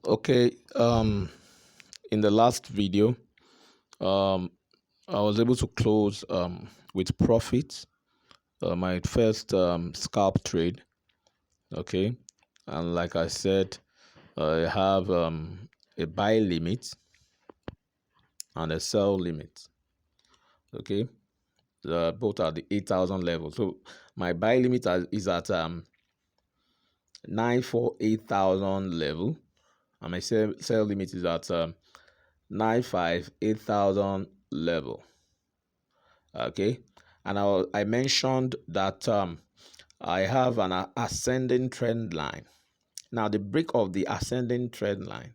Okay, in the last video, um, I was able to close with profit my first scalp trade. Okay, and like I said, I have a buy limit and a sell limit. Okay, both at the 8,000 level. So my buy limit is at 948,000 level, and my sell limit is at 958,000 level. Okay, and I mentioned that I have an ascending trend line. Now the break of the ascending trend line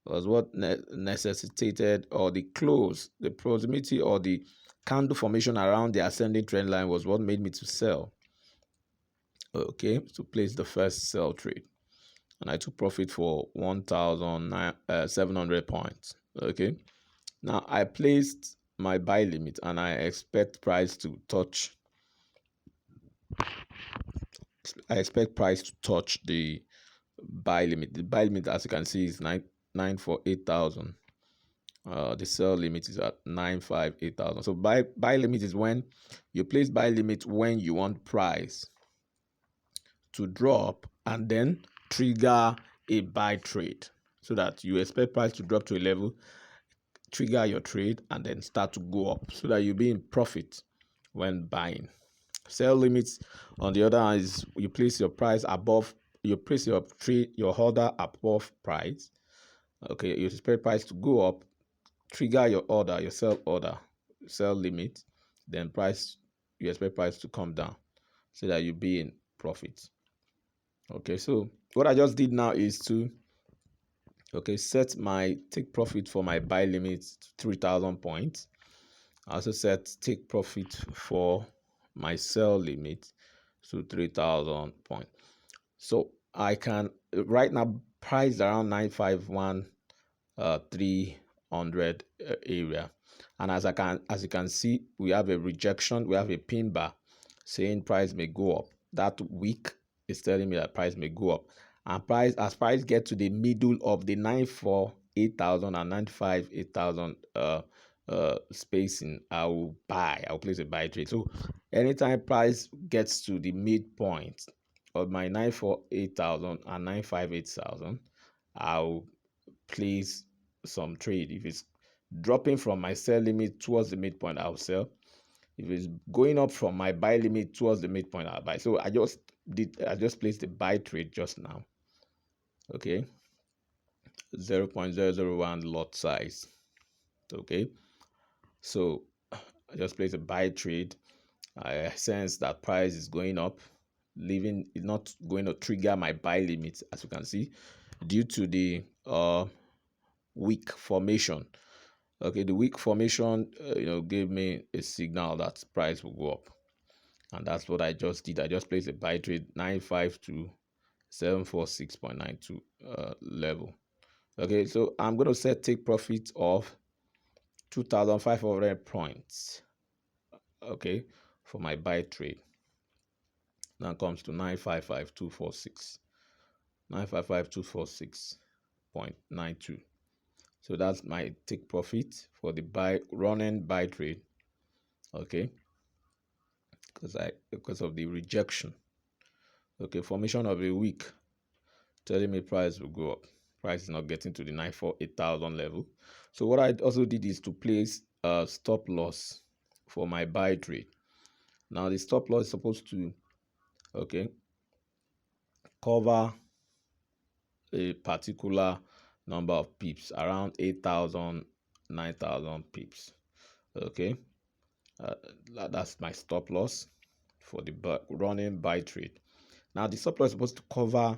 was what necessitated, or the close, the proximity or the candle formation around the ascending trend line was what made me to sell. Okay, to place the first sell trade, and I took profit for 1,700 points. Okay, now I placed my buy limit and I expect price to touch the buy limit. The buy limit, as you can see, is 948,000. The sell limit is at 958,000. So buy limit is when you place buy limit when you want price to drop and then trigger a buy trade, so that you expect price to drop to a level, trigger your trade, and then start to go up, so that you'll be in profit when buying. Sell limits, on the other hand, is you place your price above, you place your trade, your order above price. Okay, you expect price to go up, trigger your order, your sell order, sell limit, then price, you expect price to come down, so that you be in profit. Okay, so what I just did now is to set my take profit for my buy limit to 3,000 points. I also set take profit for my sell limit to 3,000 points. So I can right now price around 951 300 area, and as you can see, we have a rejection, we have a pin bar saying price may go up. That wick is telling me that price may go up, and as price get to the middle of the 948,000 and 958,000 spacing, I'll place a buy trade. So anytime price gets to the midpoint of my 948,000 and 958,000, I'll place some trade. If it's dropping from my sell limit towards the midpoint, I'll sell. If it's going up from my buy limit towards the midpoint, I'll buy. So I just placed the buy trade just now. Okay, 0.001 lot size. Okay, so I just placed a buy trade. I sense that price is going up, leaving it not going to trigger my buy limit, as you can see, due to the weak formation. Okay, the weak formation gave me a signal that price will go up, and that's what I just did. I just placed a buy trade 952 746.92 level. Okay, so I'm going to set take profit of 2,500 points. Okay, for my buy trade. Now comes to 955,246. 955,246.92. So that's my take profit for the running buy trade. Okay, because of the rejection. Okay, formation of a week telling me price will go up. Price is not getting to the 948,000 level. So what I also did is to place a stop loss for my buy trade. Now the stop loss is supposed to cover a particular number of pips, around 8,000, 9,000 pips. Okay, that's my stop loss for the running buy trade. Now the stop loss is supposed to cover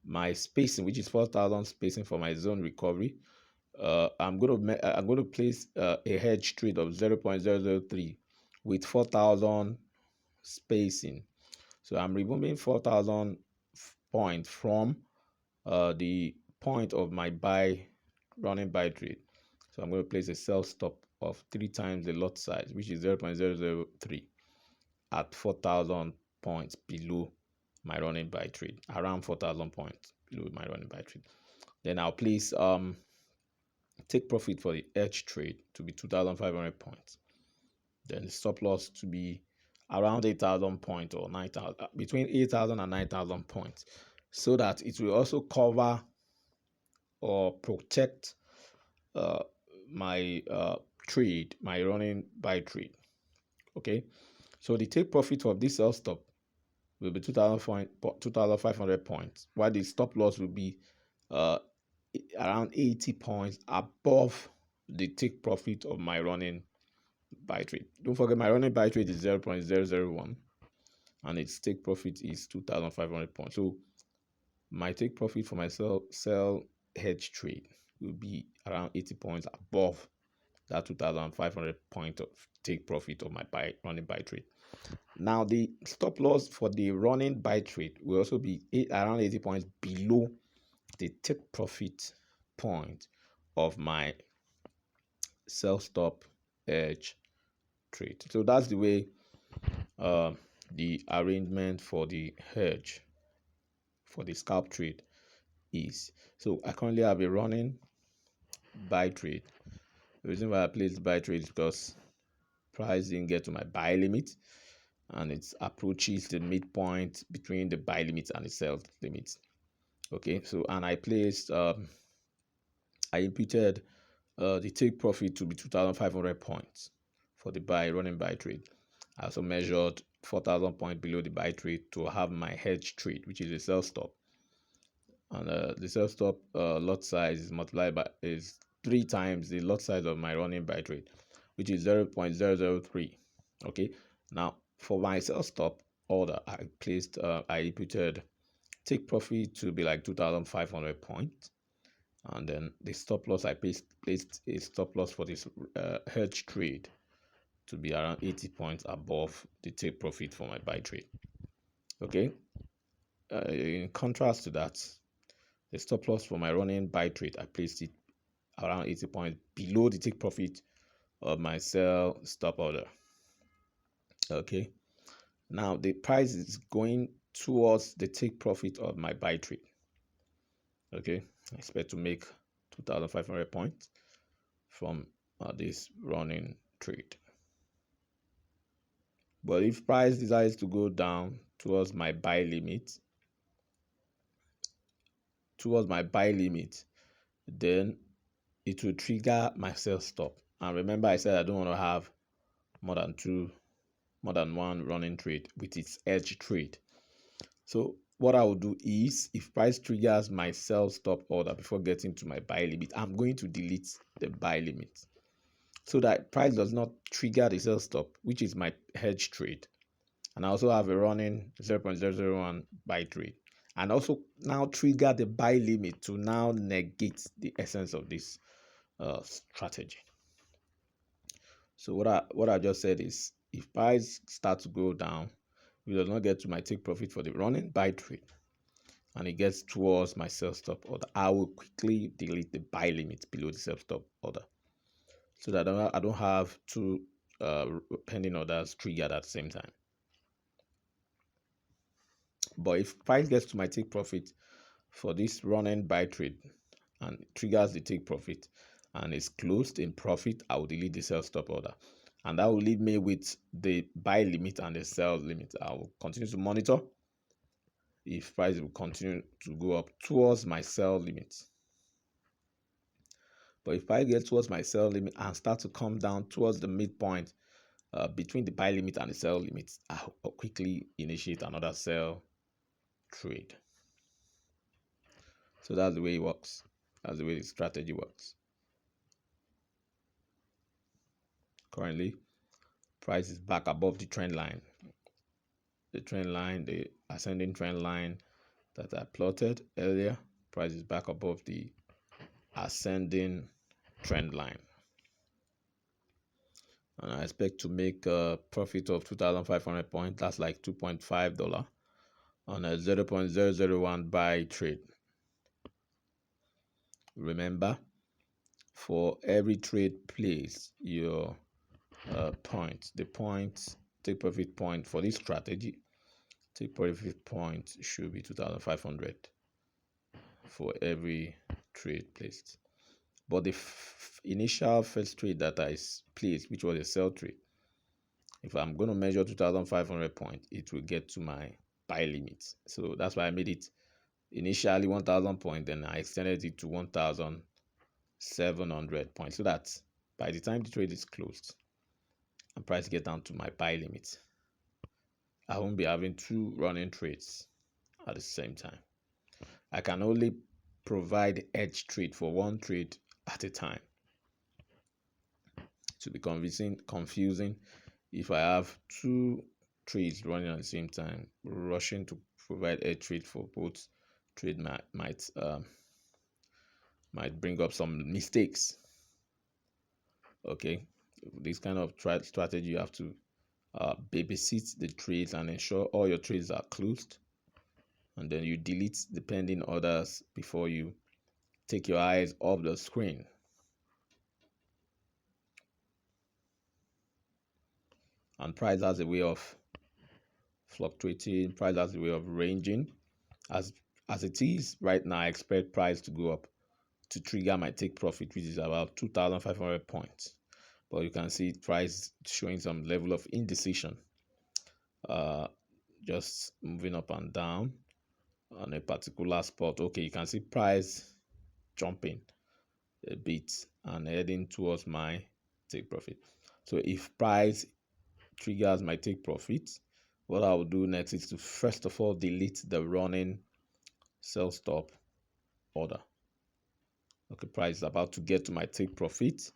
my spacing, which is 4,000 spacing for my zone recovery. I'm going to place a hedge trade of 0.003 with 4,000 spacing. So I'm removing 4,000 points from the point of my running buy trade. So I'm going to place a sell stop of 3 times the lot size, which is 0.003 at 4,000 points below my running buy trade, around 4,000 points below my running buy trade. Then I'll place take profit for the edge trade to be 2,500 points. Then the stop loss to be around 8,000 points or 9,000, between 8,000 and 9,000 points, so that it will also cover or protect my trade, my running buy trade. Okay, so the take profit of this sell stop will be 2,500 points, while the stop loss will be around 80 points above the take profit of my running buy trade. Don't forget, my running buy trade is 0.001 and its take profit is 2,500 points. So my take profit for my sell hedge trade will be around 80 points above that 2,500 point of take profit of my running buy trade. Now the stop loss for the running buy trade will also be around 80 points below the take profit point of my sell stop edge trade. So that's the way the arrangement for the hedge for the scalp trade is. So I currently have a running buy trade. The reason why I placed buy trade is because price didn't get to my buy limit and it approaches the midpoint between the buy limit and the sell limit. Okay, so and I placed I imputed the take profit to be 2,500 points for the running buy trade. I also measured 4,000 points below the buy trade to have my hedge trade, which is a sell stop. And the sell stop lot size is multiplied by is 3 times the lot size of my running buy trade, which is 0.003. Okay, now for my sell stop order, I placed I imputed take profit to be like 2,500 points, and then the stop loss I placed a stop loss for this hedge trade to be around 80 points above the take profit for my buy trade. Okay, in contrast to that, the stop loss for my running buy trade, I placed it around 80 points below the take profit of my sell stop order. Okay, now the price is going towards the take profit of my buy trade. Okay, I expect to make 2,500 points from this running trade. But if price decides to go down towards my buy limit, then it will trigger my sell stop. And remember, I said I don't want to have more than one running trade with its edge trade. So what I will do is, if price triggers my sell stop order before getting to my buy limit, I'm going to delete the buy limit so that price does not trigger the sell stop, which is my hedge trade. And I also have a running 0.001 buy trade, and also now trigger the buy limit to now negate the essence of this strategy. So what I just said is, if price starts to go down, we does not get to my take profit for the running buy trade, and it gets towards my sell stop order, I will quickly delete the buy limit below the sell stop order, so that I don't have two pending orders triggered at the same time. But if price gets to my take profit for this running buy trade and triggers the take profit and is closed in profit, I will delete the sell stop order, and that will leave me with the buy limit and the sell limit. I will continue to monitor if price will continue to go up towards my sell limit. But if price gets towards my sell limit and start to come down towards the midpoint between the buy limit and the sell limit, I'll quickly initiate another sell trade. So that's the way it works. That's the way the strategy works. Currently, price is back above the trend line. The trend line, the ascending trend line that I plotted earlier, price is back above the ascending trend line. And I expect to make a profit of 2,500 points. That's like $2.5 on a 0.001 buy trade. Remember, for every trade placed, your take profit point for this strategy take profit point should be 2,500 for every trade placed. But the initial first trade that I placed, which was a sell trade, if I'm going to measure 2,500 points, it will get to my buy limit. So that's why I made it initially 1,000 points, then I extended it to 1,700 points, so that by the time the trade is closed and price get down to my buy limit, I won't be having two running trades at the same time. I can only provide edge trade for one trade at a time. To be confusing if I have two trades running at the same time. Rushing to provide edge trade for both trade might bring up some mistakes. Okay, this kind of strategy, you have to babysit the trades and ensure all your trades are closed, and then you delete the pending orders before you take your eyes off the screen. And price has a way of fluctuating. Price has a way of ranging. As it is right now, I expect price to go up to trigger my take profit, which is about 2,500 points. But you can see price showing some level of indecision, just moving up and down on a particular spot. Okay, you can see price jumping a bit and heading towards my take profit. So if price triggers my take profit, what I will do next is to first of all delete the running sell stop order. Okay, price is about to get to my take profit.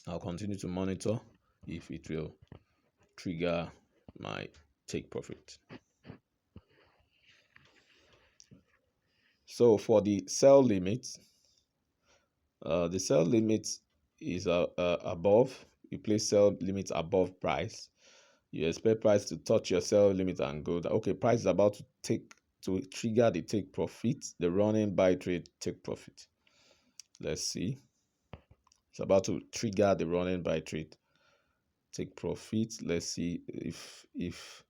I'll continue to monitor if it will trigger my take profit. So for the sell limit, the sell limit is above. You place sell limit above price. You expect price to touch your sell limit and go down. Okay, price is about to trigger the take profit, the running buy trade take profit. Let's see. It's about to trigger the running buy trade take profit. Let's see if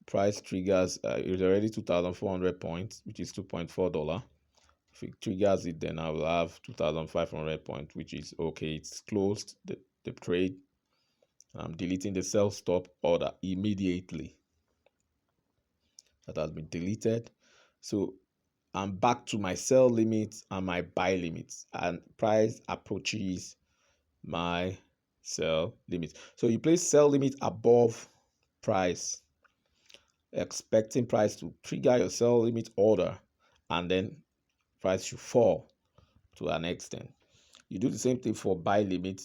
price triggers. It's already 2,400 points, which is $2.4. If it triggers it, then I will have 2,500 points, which is okay. It's closed the trade. I'm deleting the sell stop order immediately. That has been deleted. So I'm back to my sell limit and my buy limit, and price approaches my sell limit. So you place sell limit above price, expecting price to trigger your sell limit order, and then price should fall to an extent. You do the same thing for buy limit.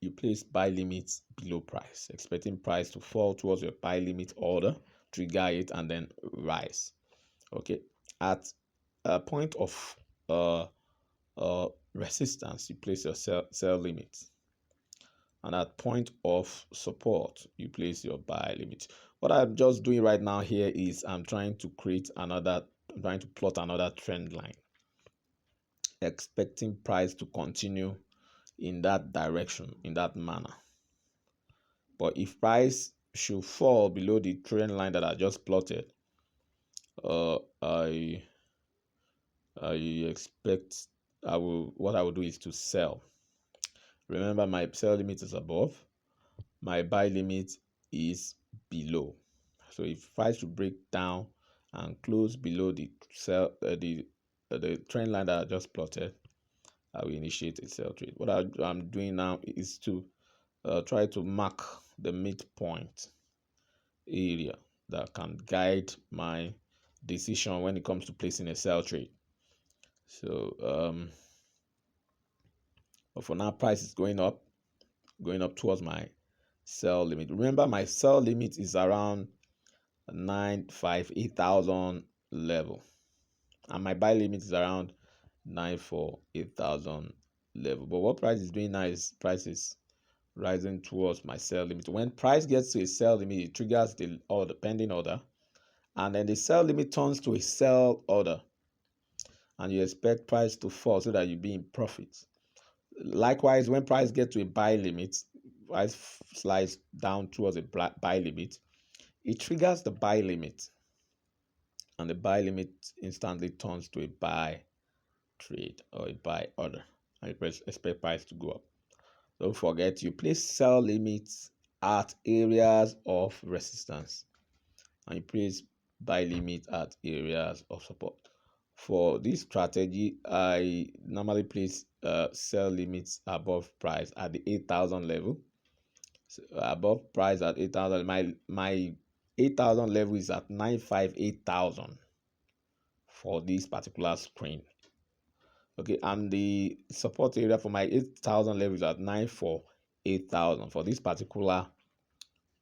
You place buy limit below price, expecting price to fall towards your buy limit order, trigger it, and then rise. Okay, at a point of resistance, you place your sell limit, and at point of support, you place your buy limit. What I'm just doing right now here is I'm trying to plot another trend line, expecting price to continue in that direction, in that manner. But if price should fall below the trend line that I just plotted, I expect what I will do is to sell. Remember, my sell limit is above, my buy limit is below. So if price should break down and close below the trend line that I just plotted, I will initiate a sell trade. What I'm doing now is to try to mark the midpoint area that can guide my decision when it comes to placing a sell trade. So but for now, price is going up towards my sell limit. Remember, my sell limit is around 958,000 level, and my buy limit is around 948,000 level. But what price is doing now is price is rising towards my sell limit. When price gets to a sell limit, it triggers the pending order, and then the sell limit turns to a sell order, and you expect price to fall so that you be in profit. Likewise, when price gets to a buy limit, price slides down towards a buy limit, it triggers the buy limit, and the buy limit instantly turns to a buy trade or a buy order, and you expect price to go up. Don't forget, you place sell limits at areas of resistance, and you place buy limit at areas of support. For this strategy, I normally place sell limits above price at the 8,000 level. So above price at 8,000, my 8,000 level is at 958,000 for this particular screen. Okay, and the support area for my 8,000 level is at 948,000 for this particular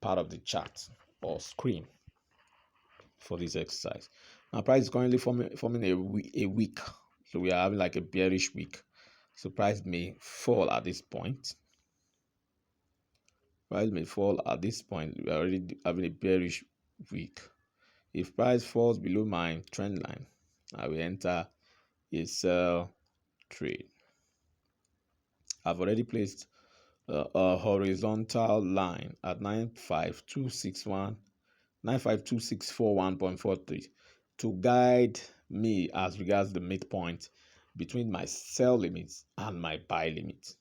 part of the chart or screen for this exercise. Now, price is currently forming a week, so we are having like a bearish week. So price may fall at this point. Price may fall at this point. We are already having a bearish week. If price falls below my trend line, I will enter a sell trade. I've already placed a horizontal line at 95261.43 to guide me as regards the midpoint between my sell limits and my buy limit.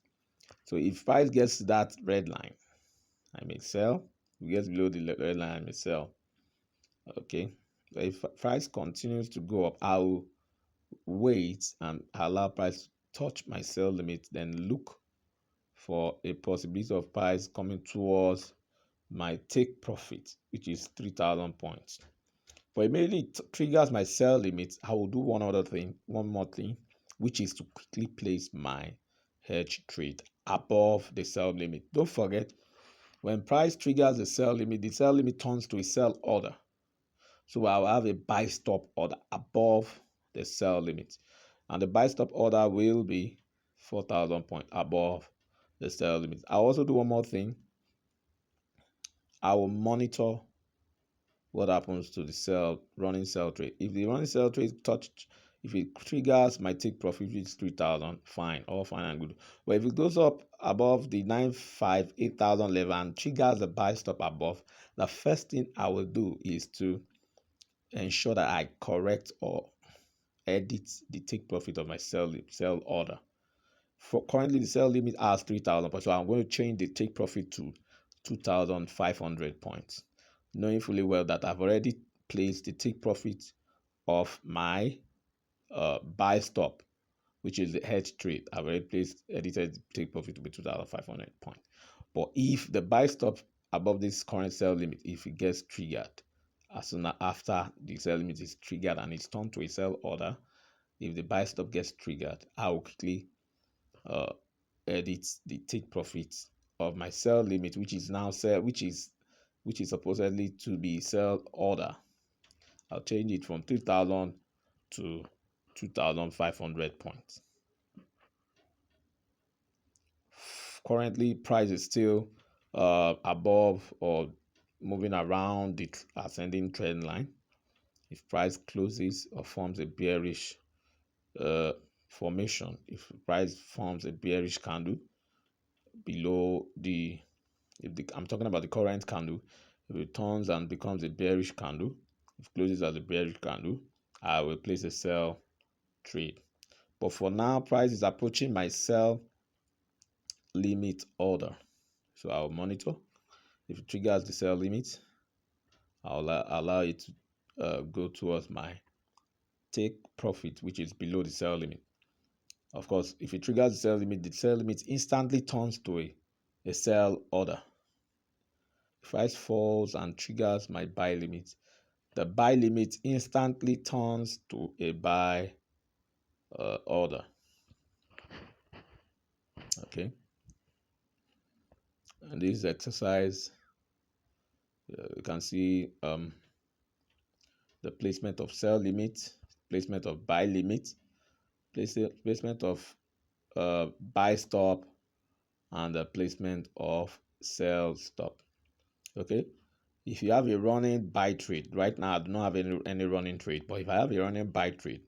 So if price gets to that red line, I may sell. If it gets below the red line, I may sell. Okay. But if price continues to go up, I will wait and allow price to touch my sell limit, then look for a possibility of price coming towards my take profit, which is 3,000 points. But immediately it triggers my sell limit, I will do one more thing, which is to quickly place my hedge trade above the sell limit. Don't forget, when price triggers the sell limit turns to a sell order. So I'll have a buy stop order above the sell limit, and the buy stop order will be 4,000 points above the sell limit. I'll also do one more thing. I will monitor what happens to the running sell trade. If the running sell trade if it triggers my take profit, which is 3,000, fine, all fine and good. But if it goes up above the 958,000 level and triggers the buy stop above, the first thing I will do is to ensure that I correct or edit the take profit of my sell order. For currently the sell limit has 3,000 points, so I'm going to change the take profit to 2,500 points, knowing fully well that I've already placed the take profit of my buy stop, which is the hedge trade. I've already edited the take profit to be 2,500 points. But if the buy stop above this current sell limit, if it gets triggered, as soon as after the sell limit is triggered and it's turned to a sell order, if the buy stop gets triggered, I will quickly edit the take profit of my sell limit, which is now which is supposedly to be sell order. I'll change it from 3,000 to 2,500 points. Currently, price is still above or moving around the ascending trend line. If price closes or forms a bearish formation, if price forms a bearish candle below I'm talking about the current candle, if it turns and becomes a bearish candle, if it closes as a bearish candle, I will place a sell trade. But for now, price is approaching my sell limit order, so I'll monitor. If it triggers the sell limit, I'll allow it to go towards my take profit, which is below the sell limit. Of course, if it triggers the sell limit instantly turns to a sell order. If price falls and triggers my buy limit, the buy limit instantly turns to a buy order. Okay. And this exercise, you can see the placement of sell limit, placement of buy limit, placement of buy stop, and the placement of sell stop. Okay. If you have a running buy trade, right now I do not have any running trade, but if I have a running buy trade,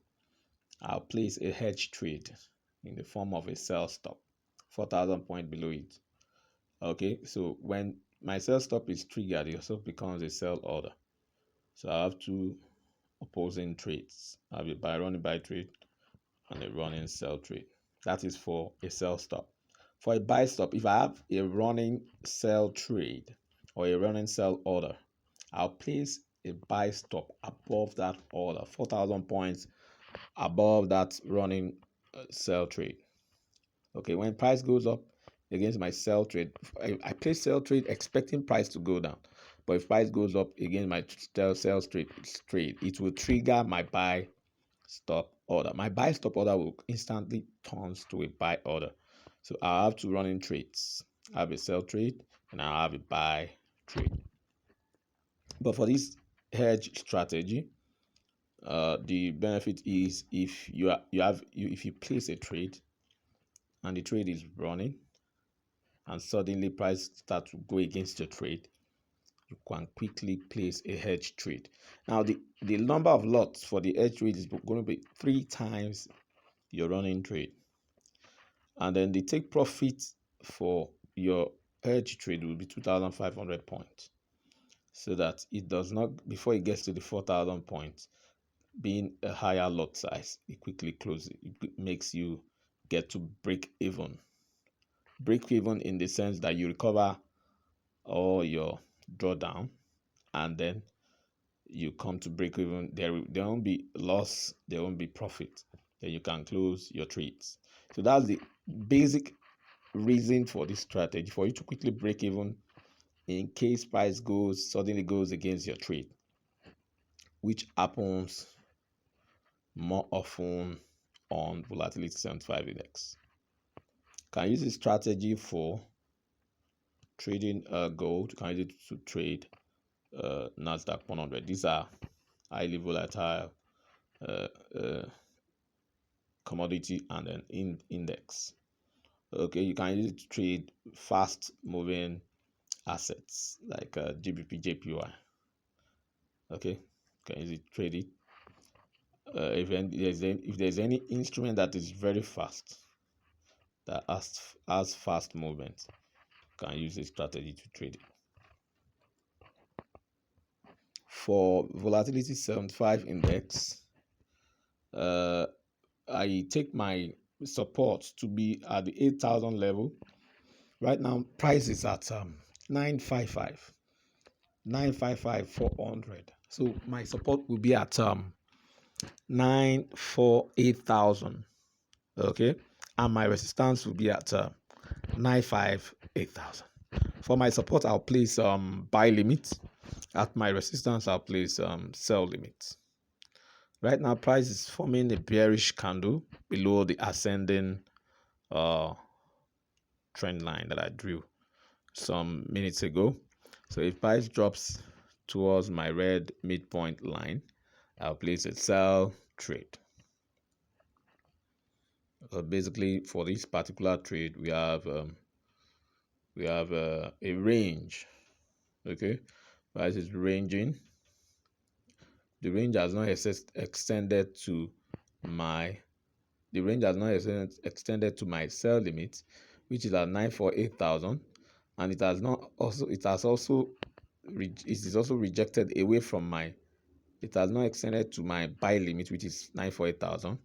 I'll place a hedge trade in the form of a sell stop, 4,000 points below it. Okay, so when my sell stop is triggered, it also becomes a sell order. So I have two opposing trades. I have a buy running buy trade and a running sell trade. That is for a sell stop. For a buy stop, if I have a running sell trade or a running sell order, I'll place a buy stop above that order, 4,000 points above that running sell trade. Okay, when price goes up against my sell trade, I place sell trade expecting price to go down. But if price goes up against my sell trade, it will trigger my buy stop order. My buy stop order will instantly turn to a buy order. So I have two running trades. I have a sell trade and I have a buy trade. But for this hedge strategy, the benefit is if if you place a trade and the trade is running and suddenly price starts to go against your trade, you can quickly place a hedge trade. Now the number of lots for the hedge trade is going to be 3 times your running trade, and then the take profit for your hedge trade will be 2,500 points, so that it does not, before it gets to the 4,000 points, being a higher lot size, it quickly closes. It makes you get to break even in the sense that you recover all your drawdown and then you come to break even. There won't be loss, there won't be profit, then you can close your trades. So that's the basic reason for this strategy, for you to quickly break even in case price suddenly goes against your trade, which happens more often on volatility 75 index. Can use this strategy for trading gold. You can use it to trade Nasdaq 100. These are highly volatile commodity and an index. Okay, you can use it to trade fast moving assets like GBP, JPY. Okay, you can use it to trade it. If there's any instrument that is very fast, that has fast movement, you can use this strategy to trade it. For volatility 75 index, I take my support to be at the 8,000 level. Right now, price is at 955, 400. So my support will be at 948,000. Okay, and my resistance will be at 958,000. For my support, I'll place buy limit. At my resistance, I'll place sell limit. Right now, price is forming a bearish candle below the ascending trend line that I drew some minutes ago. So if price drops towards my red midpoint line, I'll place a sell trade. Basically, for this particular trade, we have a range. Okay, price is ranging. The range has not extended to my sell limit, which is at 948,000, and it is also rejected away from it has not extended to my buy limit, which is 948,000.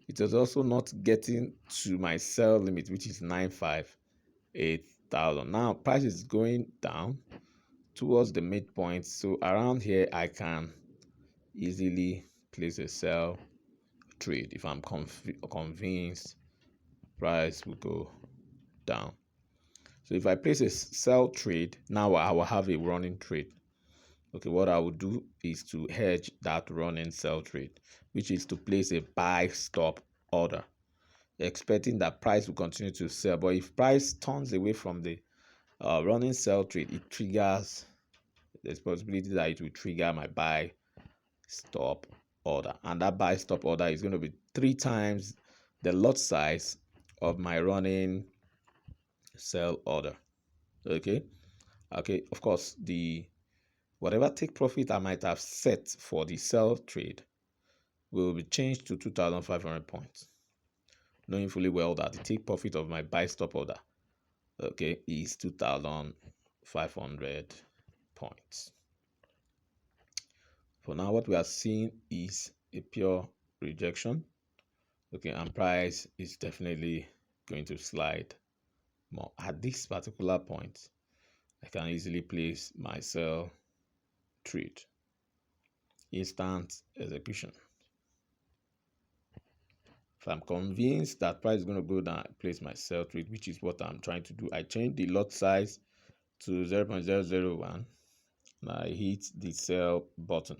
It is also not getting to my sell limit, which is 958,000. Now price is going down towards the midpoint, so around here I can easily place a sell trade if I'm convinced price will go down. So if I place a sell trade, now I will have a running trade. Okay, what I will do is to hedge that running sell trade, which is to place a buy stop order, expecting that price will continue to sell. But if price turns away from the running sell trade, it triggers, there's possibility that it will trigger my buy stop order, and that buy stop order is going to be 3 times the lot size of my running sell order. Okay, of course, the whatever take profit I might have set for the sell trade will be changed to 2,500 points, knowing fully well that the take profit of my buy stop order, okay, is 2,500 500 points. For now, what we are seeing is a pure rejection. Okay, and price is definitely going to slide more. At this particular point, I can easily place my sell trade. Instant execution. If I'm convinced that price is going to go down, I place my sell trade, which is what I'm trying to do. I change the lot size to 0.001 and I hit the sell button.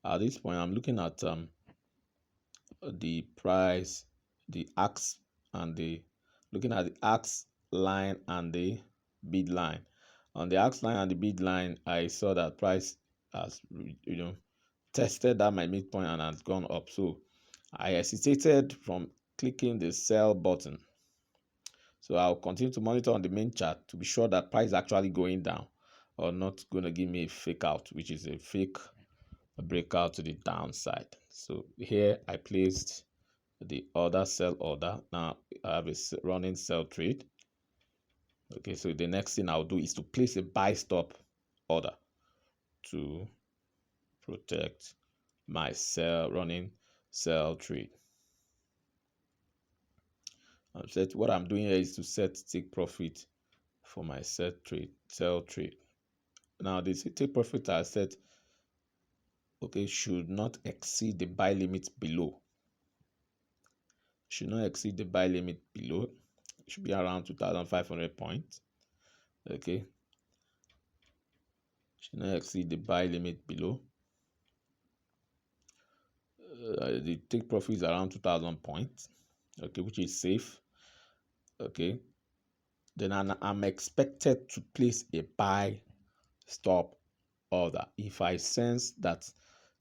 At this point, I'm looking at the price, the axe, and the looking at the axe line and the bid line. On the axe line and the bid line, I saw that price has tested that my midpoint and has gone up. So I hesitated from clicking the sell button. So I'll continue to monitor on the main chart to be sure that price is actually going down or not going to give me a fake out, which is a fake breakout to the downside. So here I placed the other sell order. Now I have a running sell trade. Okay, so the next thing I'll do is to place a buy stop order to protect my running sell trade. What I'm doing here is to set take profit for my sell trade. Now the take profit I set, okay, should not exceed the buy limit below. Should not exceed the buy limit below. It should be around 2,500 points. Okay. Should not exceed the buy limit below. The take profit is around 2,000 points. Okay, which is safe. Okay. Then I'm expected to place a buy stop order if I sense that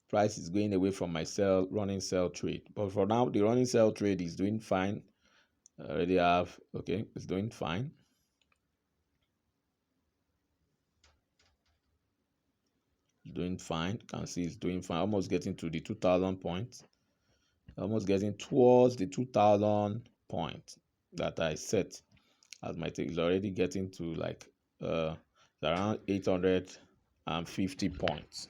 price is going away from my running sell trade. But for now, the running sell trade is doing fine. I already have, okay, it's doing fine. Doing fine. You can see it's doing fine. Almost getting to the 2,000 points. Almost getting towards the 2,000 points that I set as my take. Is already getting to like around 850 points.